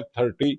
F-30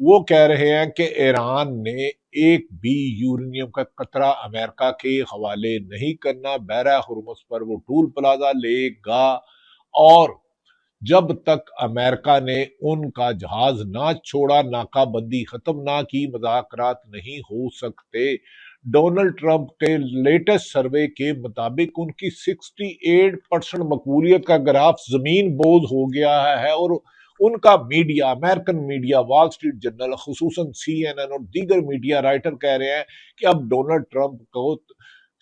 وہ کہہ رہے ہیں کہ ایران نے ایک بھی یورینیم کا قطرہ امریکہ کے حوالے نہیں کرنا، بحیرہ ہرمز پر وہ ٹول پلازا لے گا، اور جب تک امریکہ نے ان کا جہاز نہ چھوڑا، ناکہ بندی ختم نہ کی، مذاکرات نہیں ہو سکتے۔ ڈونلڈ ٹرمپ کے لیٹسٹ سروے کے مطابق ان کی 68% مقبولیت کا گراف زمین بوز ہو گیا ہے، اور ان کا media, American media, Wall Street Journal, خصوصاً CNN اور دیگر میڈیا رائٹر کہہ رہے ہیں کہ اب ڈونلڈ ٹرمپ کو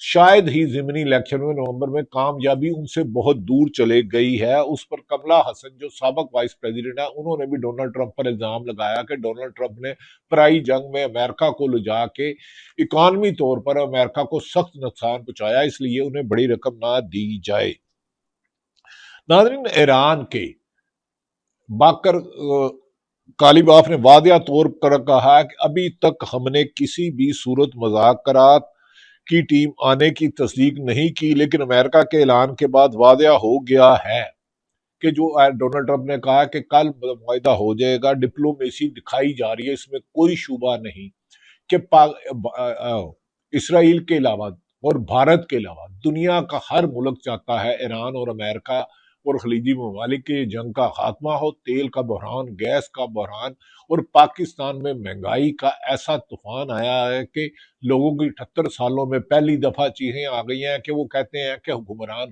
شاید ہی ضمنی الیکشن میں نومبر میں کامیابی ان سے بہت دور چلے گئی ہے۔ اس پر کملا حسن جو سابق وائس پریزیڈنٹ ہے، انہوں نے بھی ڈونلڈ ٹرمپ پر الزام لگایا کہ ڈونلڈ ٹرمپ نے پرائی جنگ میں امریکہ کو لجا کے اکانومی طور پر امریکہ کو سخت نقصان پہنچایا، اس لیے انہیں بڑی رقم نہ دی جائے۔ ناظرین، ایران کے باکر کالیباف نے واضح طور پر کہا کہ ابھی تک ہم نے کسی بھی صورت مذاکرات کی ٹیم آنے کی تصدیق نہیں کی، لیکن امریکہ کے اعلان کے بعد واضح ہو گیا ہے کہ جو ڈونلڈ ٹرمپ نے کہا کہ کل معاہدہ ہو جائے گا، ڈپلومیسی دکھائی جا رہی ہے، اس میں کوئی شبہ نہیں کہ اسرائیل کے علاوہ اور بھارت کے علاوہ دنیا کا ہر ملک چاہتا ہے ایران اور امریکہ اور خلیجی ممالک کے جنگ کا خاتمہ ہو۔ تیل کا بحران، گیس کا بحران، اور پاکستان میں مہنگائی کا ایسا طوفان آیا ہے کہ لوگوں کی 78 سالوں میں پہلی دفعہ چیزیں آ گئی ہیں کہ وہ کہتے ہیں کہ حکمران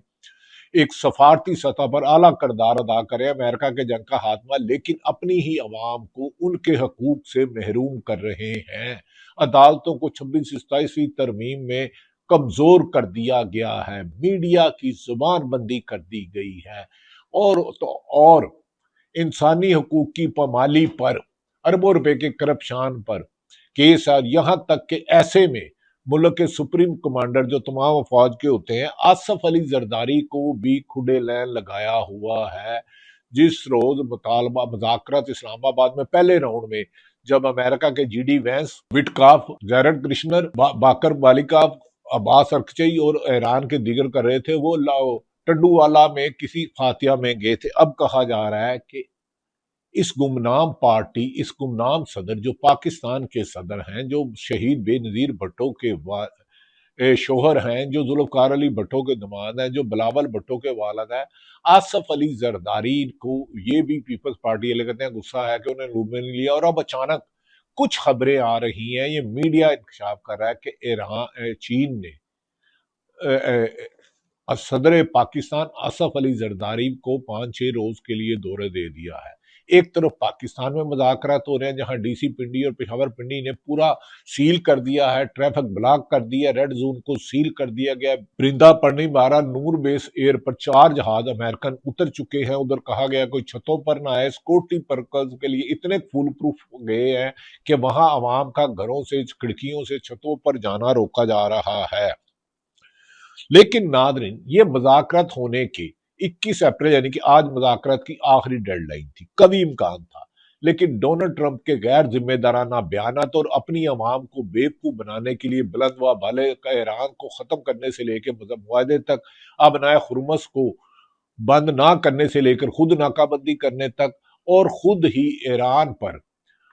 ایک سفارتی سطح پر اعلیٰ کردار ادا کرے امریکہ کے جنگ کا خاتمہ، لیکن اپنی ہی عوام کو ان کے حقوق سے محروم کر رہے ہیں۔ عدالتوں کو 26-27ویں ترمیم میں کمزور کر دیا گیا ہے، میڈیا کی زبان بندی کر دی گئی ہے، اور انسانی حقوق کی پامالی پر اربوں روپے کے کرپشن پر کیس ہے، یہاں تک کہ ایسے میں ملک کے سپریم کمانڈر جو تمام افواج کے ہوتے ہیں، آصف علی زرداری کو بھی کھڈے لین لگایا ہوا ہے۔ جس روز مذاکرات اسلام آباد میں پہلے راؤنڈ میں جب امریکہ کے J D Vance, Witkoff, Jared Kushner, باکر بالیکاف، عباس ارکچئی اور ایران کے دیگر کر رہے تھے، وہ ٹنڈو والا میں کسی فاتحہ میں گئے تھے۔ اب کہا جا رہا ہے کہ اس گمنام پارٹی، اس گمنام صدر جو پاکستان کے صدر ہیں، جو شہید بے نظیر بھٹو کے شوہر ہیں، جو ذوالفقار علی بھٹو کے داماد ہیں، جو بلاول بھٹو کے والد ہیں، آصف علی زرداری کو یہ بھی پیپلز پارٹی والے کہتے ہیں غصہ ہے کہ انہیں روم میں نہیں لیا، اور اب اچانک کچھ خبریں آ رہی ہیں، یہ میڈیا انکشاف کر رہا ہے کہ چین نے صدر پاکستان آصف علی زرداری کو 5-6 روز کے لیے دورے دے دیا ہے۔ ایک طرف پاکستان میں مذاکرات ہو رہے ہیں جہاں ڈی سی پنڈی اور پشاور پنڈی نے پورا سیل کر دیا ہے، ٹریفک بلاک کر دیا، ریڈ زون کو سیل کر دیا گیا۔ برندہ پڑنی بارہ نور بیس ایئر پر 4 جہاز امریکن اتر چکے ہیں، ادھر کہا گیا کوئی چھتوں پر نہ آئے، سیکورٹی پرپز کے لیے اتنے فول پروف گئے ہیں کہ وہاں عوام کا گھروں سے، کھڑکیوں سے چھتوں پر جانا روکا جا رہا ہے۔ لیکن ناظرین، یہ مذاکرات ہونے کے 21 اپریل یعنی کہ آج مذاکرات کی آخری ڈیڈ لائن تھی، کبھی امکان تھا، لیکن ڈونلڈ ٹرمپ کے غیر ذمہ دارانہ بیانات اور اپنی عوام کو بیوقوف بنانے کے لیے بلند و بالے کا ایران کو ختم کرنے سے لے کے معاہدے تک، ابنائے خرمس کو بند نہ کرنے سے لے کر خود ناکہ بندی کرنے تک، اور خود ہی ایران پر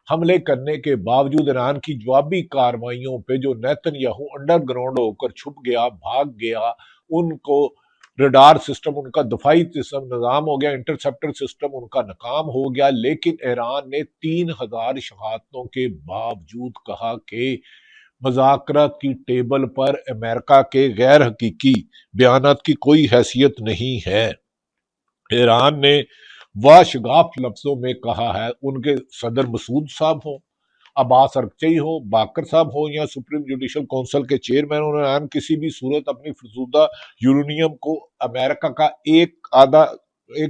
حملے کرنے کے باوجود ایران کی جوابی کارروائیوں پہ جو نیتن یاہو انڈر گراؤنڈ ہو کر چھپ گیا، بھاگ گیا، ان کو ریڈار سسٹم، ان کا دفاعی نظام ہو گیا، انٹرسپٹر سسٹم ان کا ناکام ہو گیا، لیکن ایران نے 3000 شہادتوں کے باوجود کہا کہ مذاکرات کی ٹیبل پر امریکہ کے غیر حقیقی بیانات کی کوئی حیثیت نہیں ہے۔ ایران نے واشگاف لفظوں میں کہا ہے، ان کے صدر مسعود صاحب ہوں، عباس ارکچئی ہو، باکر صاحب ہو، یا سپریم جوڈیشل کونسل کے چیئرمین، ایران کسی بھی صورت اپنی فرسودہ یورینیم کو امریکہ کا ایک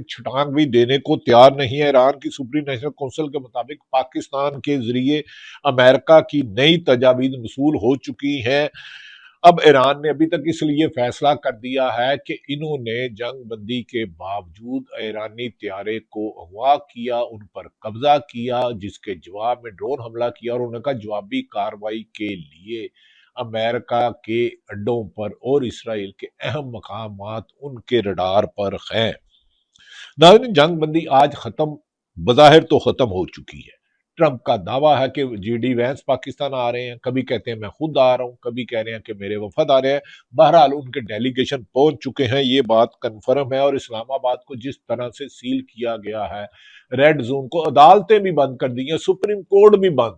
چھٹانگ بھی دینے کو تیار نہیں ہے۔ ایران کی سپریم نیشنل کونسل کے مطابق پاکستان کے ذریعے امریکہ کی نئی تجاویز موصول ہو چکی ہیں۔ اب ایران نے ابھی تک اس لیے فیصلہ کر دیا ہے کہ انہوں نے جنگ بندی کے باوجود ایرانی طیارے کو اغوا کیا، ان پر قبضہ کیا، جس کے جواب میں ڈرون حملہ کیا، اور انہوں نے کہا جوابی کارروائی کے لیے امریکہ کے اڈوں پر اور اسرائیل کے اہم مقامات ان کے ریڈار پر ہیں۔ ناظرین، جنگ بندی آج ختم، بظاہر تو ختم ہو چکی ہے، ٹرمپ کا دعویٰ ہے کہ جی ڈی وینس پاکستان آ رہے ہیں، کبھی کہتے ہیں میں خود آ رہا ہوں، کبھی کہہ رہے ہیں کہ میرے وفد آ رہے ہیں۔ بہرحال ان کے ڈیلیگیشن پہنچ چکے ہیں، یہ بات کنفرم ہے۔ اور اسلام آباد کو جس طرح سے سیل کیا گیا ہے، ریڈ زون کو، عدالتیں بھی بند کر دی ہیں، سپریم کورٹ بھی بند،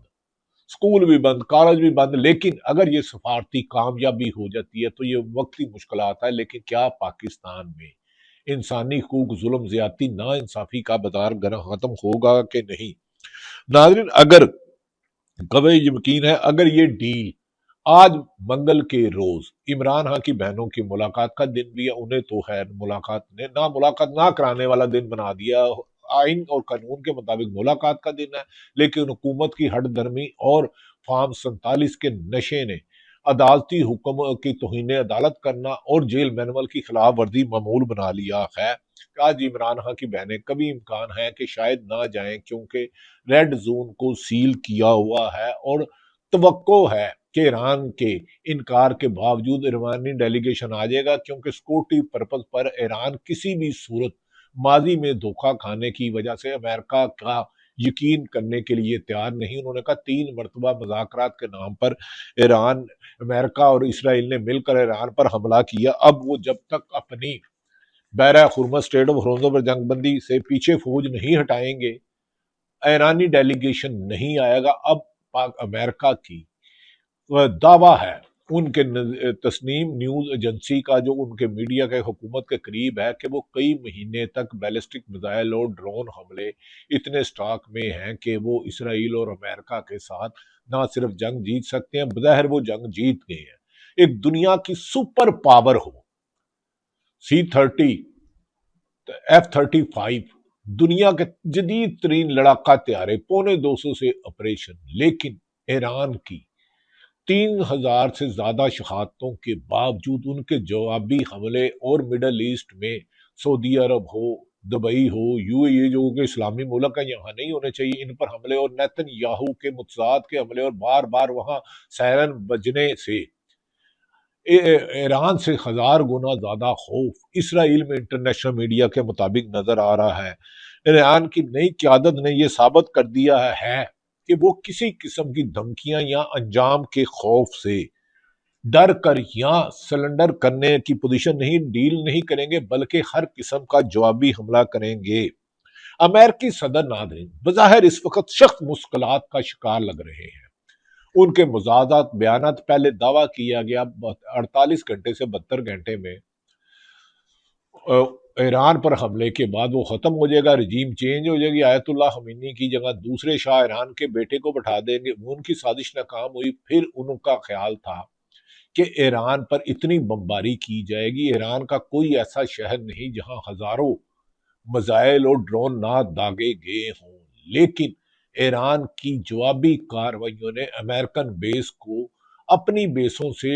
اسکول بھی بند، کالج بھی بند۔ لیکن اگر یہ سفارتی کامیابی ہو جاتی ہے تو یہ وقتی مشکلات ہے، لیکن کیا پاکستان میں انسانی حقوق، ظلم، زیادتی، نا انصافی کا بازار ختم ہوگا کہ نہیں؟ ناظرین، اگر قطعی یقین ہے اگر یہ ڈیل آج منگل کے روز عمران خان کی بہنوں کی ملاقات کا دن بھی ہے، انہیں تو خیر ملاقات نہ کرانے والا دن بنا دیا، آئین اور قانون کے مطابق ملاقات کا دن ہے، لیکن حکومت کی ہٹ درمی اور فارم 47 کے نشے نے عدالتی حکم کی توہین عدالت کرنا اور جیل مینول کی خلاف ورزی معمول بنا لیا ہے۔ آج عمران خان کی بہنیں کبھی امکان ہے کہ شاید نہ جائیں، کیونکہ ریڈ زون کو سیل کیا ہوا ہے، اور توقع ہے کہ ایران کے انکار کے باوجود ایرانی ڈیلیگیشن آ جائے گا، کیونکہ سیکورٹی پرپز پر ایران کسی بھی صورت ماضی میں دھوکہ کھانے کی وجہ سے امریکہ کا یقین کرنے کے لیے تیار نہیں۔ انہوں نے کہا 3 مرتبہ مذاکرات کے نام پر ایران، امریکہ اور اسرائیل نے مل کر ایران پر حملہ کیا، اب وہ جب تک اپنی بحیرہ خرمز، اسٹریٹ آف ہارمز پر جنگ بندی سے پیچھے فوج نہیں ہٹائیں گے، ایرانی ڈیلیگیشن نہیں آئے گا۔ اب امریکہ کی دعویٰ ہے، ان کے تسنیم نیوز ایجنسی کا جو ان کے میڈیا کے حکومت کے قریب ہے، کہ وہ کئی مہینے تک بیلسٹک میزائل اور ڈرون حملے اتنے سٹاک میں ہیں کہ وہ اسرائیل اور امریکہ کے ساتھ نہ صرف جنگ جیت سکتے ہیں، بظاہر وہ جنگ جیت گئے ہیں۔ ایک دنیا کی سپر پاور ہو، C-30، F-35، دنیا کے جدید ترین لڑاکا طیارے، 250 سے آپریشن، لیکن ایران کی 3000 سے زیادہ شہادتوں کے باوجود ان کے جوابی حملے، اور مڈل ایسٹ میں سعودی عرب ہو، دبئی ہو، UAE جو کہ اسلامی ملک ہے، یہاں نہیں ہونے چاہیے، ان پر حملے، اور نیتن یاہو کے متضاد کے حملے، اور بار بار وہاں سائرن بجنے سے ایران سے 1000 گنا زیادہ خوف اسرائیل میں انٹرنیشنل میڈیا کے مطابق نظر آ رہا ہے۔ ایران کی نئی قیادت نے یہ ثابت کر دیا ہے کہ وہ کسی قسم کی دھمکیاں یا انجام کے خوف سے ڈر کر یا سلنڈر کرنے کی پوزیشن نہیں، ڈیل نہیں کریں گے، بلکہ ہر قسم کا جوابی حملہ کریں گے۔ امریکی صدر، ناظرین، بظاہر اس وقت سخت مشکلات کا شکار لگ رہے ہیں۔ ان کے مزادات بیانات، پہلے دعویٰ کیا گیا 48 گھنٹے سے 72 گھنٹے میں ایران پر حملے کے بعد وہ ختم ہو جائے گا، رجیم چینج ہو جائے گی، آیت اللہ خمینی کی جگہ دوسرے شاہ ایران کے بیٹے کو بٹھا دیں گے۔ ان کی سازش ناکام ہوئی، پھر ان کا خیال تھا کہ ایران پر اتنی بمباری کی جائے گی، ایران کا کوئی ایسا شہر نہیں جہاں ہزاروں میزائل اور ڈرون نہ داغے گئے ہوں، لیکن ایران کی جوابی کارروائیوں نے امریکن بیس کو اپنی بیسوں سے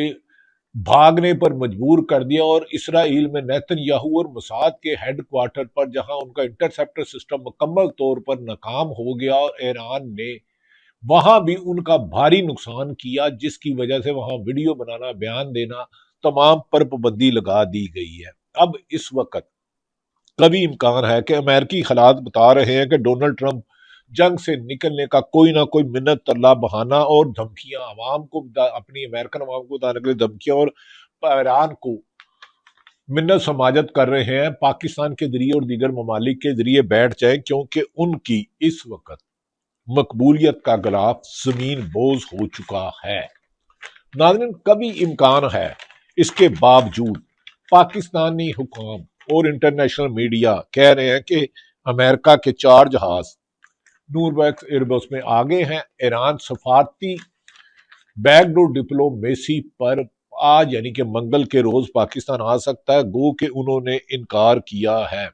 بھاگنے پر مجبور کر دیا، اور اسرائیل میں نیتن یاہو اور موساد کے ہیڈ کوارٹر پر، جہاں ان کا انٹرسیپٹر سسٹم مکمل طور پر ناکام ہو گیا، اور ایران نے وہاں بھی ان کا بھاری نقصان کیا، جس کی وجہ سے وہاں ویڈیو بنانا، بیان دینا، تمام پر پابندی لگا دی گئی ہے۔ اب اس وقت کبھی امکان ہے کہ امریکی حالات بتا رہے ہیں کہ ڈونلڈ ٹرمپ جنگ سے نکلنے کا کوئی نہ کوئی منت اللہ بہانہ اور دھمکیاں عوام کو، اپنی امریکن عوام کو بتانے کے لیے دھمکیاں، اور ایران کو منت سماجت کر رہے ہیں، پاکستان کے ذریعے اور دیگر ممالک کے ذریعے بیٹھ جائیں، کیونکہ ان کی اس وقت مقبولیت کا غلاف زمین بوز ہو چکا ہے۔ ناظرین، کبھی امکان ہے اس کے باوجود پاکستانی حکام اور انٹرنیشنل میڈیا کہہ رہے ہیں کہ امریکہ کے 4 جہاز نوربیکس ایئر بیس میں آگے ہیں، ایران سفارتی بیک ڈور ڈپلومیسی پر آج یعنی کہ منگل کے روز پاکستان آ سکتا ہے، گو کہ انہوں نے انکار کیا ہے۔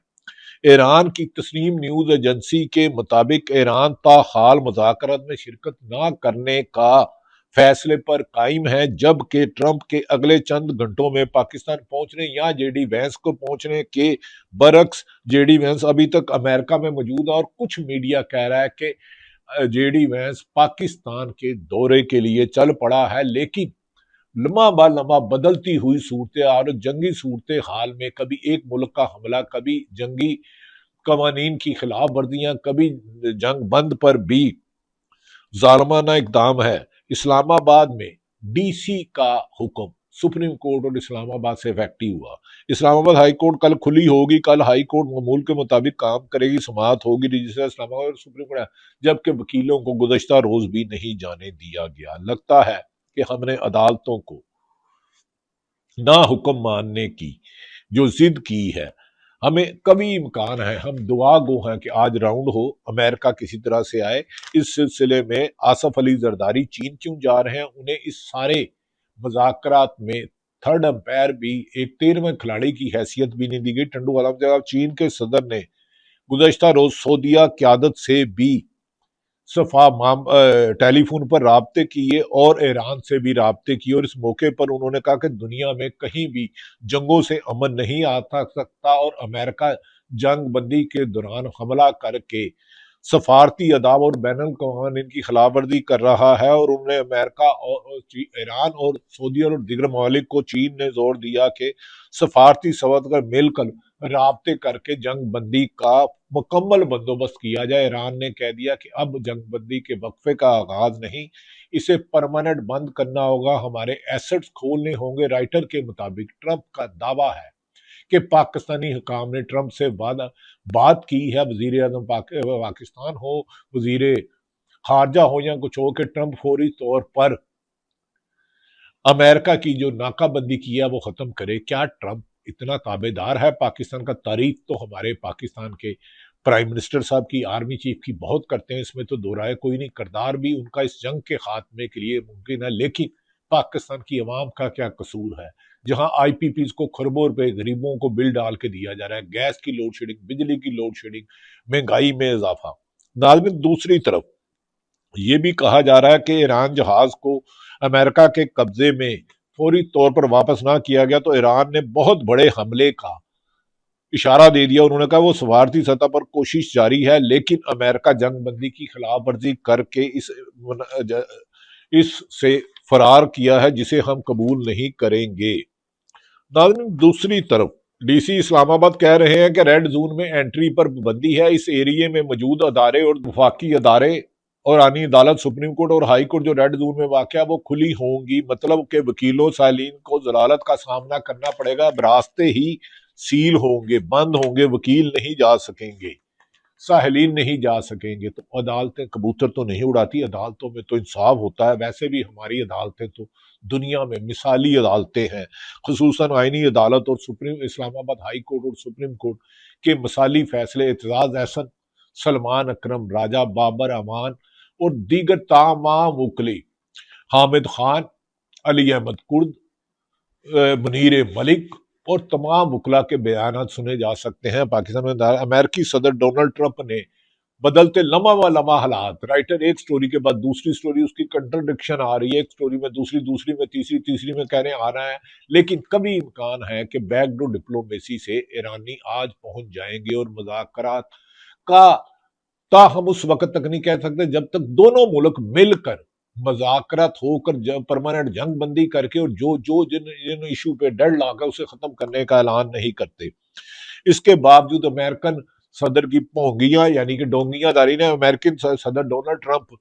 ایران کی تسنیم نیوز ایجنسی کے مطابق ایران تاحال مذاکرات میں شرکت نہ کرنے کا فیصلے پر قائم ہے، جبکہ ٹرمپ کے اگلے چند گھنٹوں میں پاکستان پہنچنے یا جے ڈی وینس کو پہنچنے کے برعکس جے ڈی وینس ابھی تک امریکہ میں موجود ہے، اور کچھ میڈیا کہہ رہا ہے کہ جے ڈی وینس پاکستان کے دورے کے لیے چل پڑا ہے، لیکن لمحہ با لمحہ بدلتی ہوئی صورتحال، جنگی صورتحال میں کبھی ایک ملک کا حملہ، کبھی جنگی قوانین کی خلاف ورزیاں، کبھی جنگ بند پر بھی ظالمانہ اقدام ہے۔ اسلام آباد میں ڈی سی کا حکم سپریم کورٹ اور اسلام آباد سے افیکٹو ہوا۔ اسلام آباد ہائی کورٹ کل کھلی ہوگی، کل ہائی کورٹ معمول کے مطابق کام کرے گی، سماعت ہوگی رجسٹر اسلام آباد اور سپریم کورٹ، جبکہ وکیلوں کو گزشتہ روز بھی نہیں جانے دیا گیا۔ لگتا ہے کہ ہم نے عدالتوں کو نہ حکم ماننے کی جو ضد کی ہے، ہمیں کبھی امکان ہے، ہم دعا گو ہیں کہ آج راؤنڈ ہو، امریکہ کسی طرح سے آئے۔ اس سلسلے میں آصف علی زرداری چین کیوں جا رہے ہیں؟ انہیں اس سارے مذاکرات میں تھرڈ امپائر بھی، ایک 13ویں کھلاڑی کی حیثیت بھی نہیں دی گئی۔ ٹنڈو عالم جب چین کے صدر نے گزشتہ روز سعودیہ قیادت سے بھی ٹیلی فون پر رابطے کیے اور ایران سے بھی رابطے کیے، اور اس موقع پر انہوں نے کہا کہ دنیا میں کہیں بھی جنگوں سے امن نہیں آ سکتا، اور امریکہ جنگ بندی کے دوران حملہ کر کے سفارتی آداب اور بین الاقوامی کی خلاف ورزی کر رہا ہے، اور انہوں نے امریکہ اور ایران اور سعودی اور دیگر ممالک کو چین نے زور دیا کہ سفارتی سوات کر مل کر رابطے کر کے جنگ بندی کا مکمل بندوبست کیا جائے۔ ایران نے کہہ دیا کہ اب جنگ بندی کے وقفے کا آغاز نہیں، اسے پرماننٹ بند کرنا ہوگا، ہمارے ایسٹس کھولنے ہوں گے۔ رائٹر کے مطابق ٹرمپ کا دعویٰ ہے کہ پاکستانی حکام نے ٹرمپ سے بات کی ہے، وزیر اعظم پاکستان ہو، وزیر خارجہ ہو یا کچھ ہو، کہ ٹرمپ فوری طور پر امریکہ کی جو ناکہ بندی کی ہے وہ ختم کرے۔ کیا ٹرمپ اتنا تابع دار ہے پاکستان کا؟ تعریف تو ہمارے پاکستان کے پرائم منسٹر صاحب کی، آرمی چیف کی بہت کرتے ہیں، اس میں تو دو رائے کوئی نہیں، کردار بھی ان کا اس جنگ کے خاتمے کے لیے ممکن ہے، لیکن پاکستان کی عوام کا کیا قصور ہے؟ جہاں آئی پی پیز کو خربوں روپے غریبوں کو بل ڈال کے دیا جا رہا ہے، گیس کی لوڈ شیڈنگ، بجلی کی لوڈ شیڈنگ، مہنگائی میں اضافہ۔ ناظرین، دوسری طرف یہ بھی کہا جا رہا ہے کہ ایران جہاز کو امریکہ کے قبضے میں فوری طور پر واپس نہ کیا گیا تو ایران نے بہت بڑے حملے کا اشارہ دے دیا۔ انہوں نے کہا وہ سفارتی سطح پر کوشش جاری ہے، لیکن امریکہ جنگ بندی کی خلاف ورزی کر کے اس سے فرار کیا ہے، جسے ہم قبول نہیں کریں گے۔ ناظرین، دوسری طرف ڈی سی اسلام آباد کہہ رہے ہیں کہ ریڈ زون میں انٹری پر پابندی ہے، اس ایریے میں موجود ادارے اور وفاقی ادارے اور آئینی عدالت، سپریم کورٹ اور ہائی کورٹ جو ریڈ زون میں واقع ہے وہ کھلی ہوں گی، مطلب کہ وکیلوں سائلین کو ضلالت کا سامنا کرنا پڑے گا، راستے ہی سیل ہوں گے، بند ہوں گے، وکیل نہیں جا سکیں گے، ساحلین نہیں جا سکیں گے۔ تو عدالتیں کبوتر تو نہیں اڑاتی، عدالتوں میں تو انصاف ہوتا ہے۔ ویسے بھی ہماری عدالتیں تو دنیا میں مثالی عدالتیں ہیں، خصوصاً آئینی عدالت اور اسلام آباد ہائی کورٹ اور سپریم کورٹ کے مثالی فیصلے، اعتزاز احسن، سلمان اکرم، راجہ بابر امان اور دیگر تمام وکلے، حامد خان، علی احمد کرد، منیر ملک اور تمام وکلا کے بیانات سنے جا سکتے ہیں۔ پاکستان میں امریکی صدر ڈونلڈ ٹرمپ نے بدلتے لمحہ و لمحہ حالات، رائٹر ایک سٹوری کے بعد دوسری سٹوری، اس کی کنٹرڈکشن آ رہی ہے، ایک سٹوری میں دوسری، دوسری میں تیسری، تیسری میں کہنے آ رہا ہے، لیکن کبھی امکان ہے کہ بیک ڈور ڈپلومیسی سے ایرانی آج پہنچ جائیں گے اور مذاکرات کا تاہم اس وقت تک نہیں کہہ سکتے جب تک دونوں ملک مل کر مذاکرات ہو کر پرماننٹ جنگ بندی کر کے اور جن ایشو پہ ڈیڈ لاک ہے اسے ختم کرنے کا اعلان نہیں کرتے۔ اس کے باوجود امریکن صدر کی پونگیاں یعنی کہ ڈونگیاں داری نے امریکن صدر ڈونلڈ ٹرمپ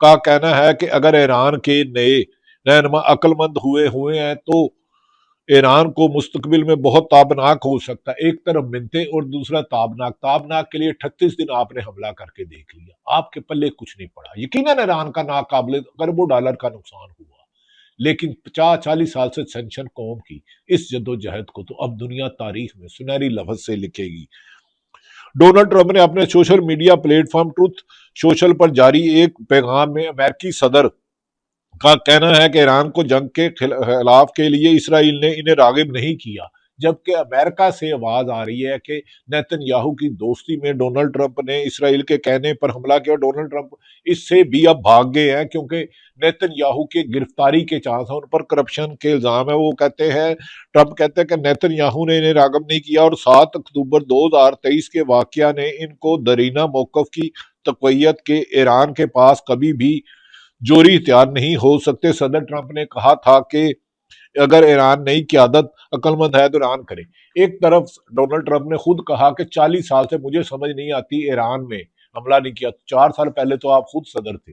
کا کہنا ہے کہ اگر ایران کے نئے رہنما عقل مند ہوئے ہیں تو ایران کو مستقبل میں بہت تابناک ہو سکتا ہے۔ ایک طرف منتے اور دوسرا تابناک کے لیے 38 دن آپ نے حملہ کر کے دیکھ لیا، آپ کے پلے کچھ نہیں پڑا۔ یقیناً ایران کا ناقابل اربوں ڈالر کا نقصان ہوا، لیکن 40 سال سے سینکشن قوم کی اس جدوجہد کو تو اب دنیا تاریخ میں سنہری لفظ سے لکھے گی۔ ڈونلڈ ٹرمپ نے اپنے social media platform Truth Social پر جاری ایک پیغام میں امریکی صدر کا کہنا ہے کہ ایران کو جنگ کے خلاف کے لیے اسرائیل نے انہیں راغب نہیں کیا، جبکہ امریکہ سے آواز آ رہی ہے کہ نیتن یاہو کی دوستی میں ڈونلڈ ٹرمپ نے اسرائیل کے کہنے پر حملہ کیا۔ ڈونلڈ ٹرمپ اس سے بھی اب بھاگ گئے ہیں کیونکہ نیتن یاہو کے گرفتاری کے چانس ہیں، ان پر کرپشن کے الزام ہے۔ وہ کہتے ہیں، ٹرمپ کہتے ہیں کہ نیتن یاہو نے انہیں راغب نہیں کیا، اور 7 اکتوبر 2023 کے واقعہ نے ان کو درینہ موقف کی تقویت کے ایران کے پاس کبھی بھی جوری اختیار نہیں ہو سکتے۔ صدر ٹرمپ نے کہا تھا کہ اگر ایران نئی قیادت عقل مند ہے تو ایران کرے۔ ایک طرف ڈونلڈ ٹرمپ نے خود کہا کہ 40 سال سے مجھے سمجھ نہیں آتی ایران میں حملہ نہیں کیا، 4 سال پہلے تو آپ خود صدر تھے،